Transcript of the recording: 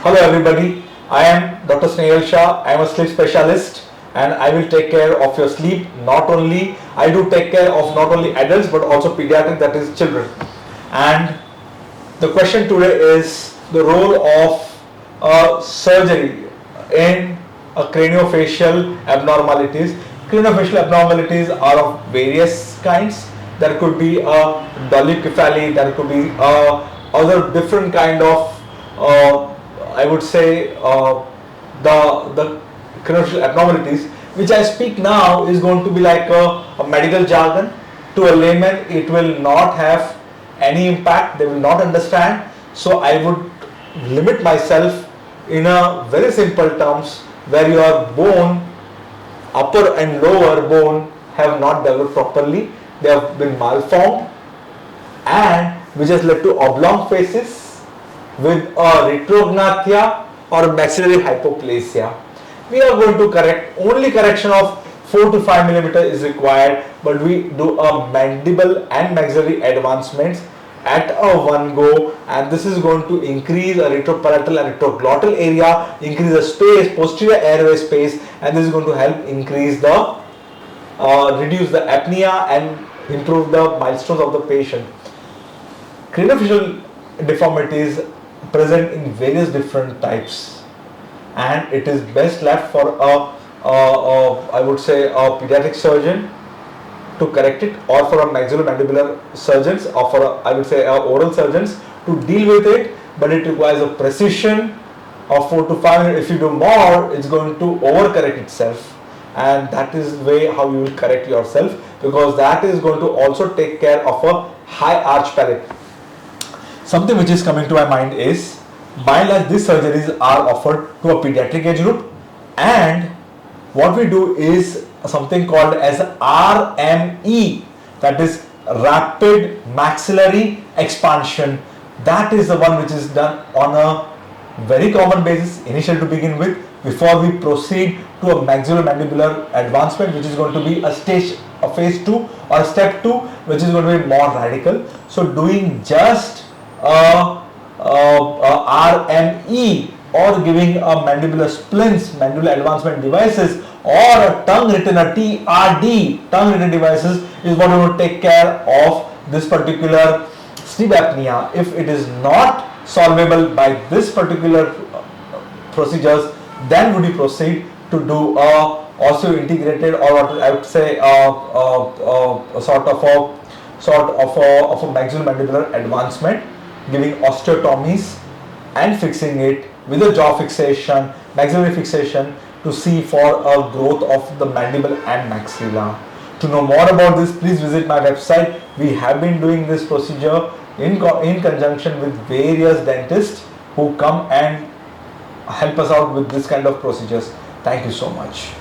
Hello everybody, I am Dr. Snehal Shah. I am a sleep specialist and I will take care of your sleep. I do take care of not only adults but also pediatric, that is children. And the question today is the role of surgery in craniofacial abnormalities. Craniofacial abnormalities are of various kinds. There could be a dolichocephaly, there could be other different kind of I would say the craniofacial abnormalities. Which I speak now is going to be like a medical jargon. To a layman, it will not have any impact. They will not understand. So I would limit myself in a very simple terms, where your bone, upper and lower bone, have not developed properly. They have been malformed, and which has led to oblong faces with a retrognathia or maxillary hypoplasia. We are going to correct, only correction of 4 to 5 millimeter is required, but we do a mandible and maxillary advancements at a one go, and this is going to increase a retropalatal and retroglottal area, increase the space, posterior airway space, and this is going to help increase the reduce the apnea and improve the milestones of the patient. Craniofacial deformities present in various different types, and it is best left for I would say a pediatric surgeon to correct it, or for a maxillomandibular surgeons, or for I would say oral surgeons to deal with it. But it requires a precision of 4 to 5 minutes. If you do more, it's going to overcorrect itself, and that is the way how you will correct yourself, because that is going to also take care of a high arch palate. Something which is coming to my mind is, by and large, these surgeries are offered to a pediatric age group, and what we do is something called as RME, that is rapid maxillary expansion. That is the one which is done on a very common basis, initial to begin with, before we proceed to a maxillomandibular advancement, which is going to be a phase 2 or step 2, which is going to be more radical. So doing just RME or giving a mandibular splints, mandibular advancement devices, or a tongue retainer, TRD, tongue retainer devices, is what will take care of this particular sleep apnea. If it is not solvable by this particular procedures, then would you proceed to do a also integrated, or what I would say a sort of a maxillomandibular advancement, giving osteotomies and fixing it with a jaw fixation, maxillary fixation, to see for a growth of the mandible and maxilla. To know more about this, please visit my website. We have been doing this procedure in conjunction with various dentists who come and help us out with this kind of procedures. Thank you so much.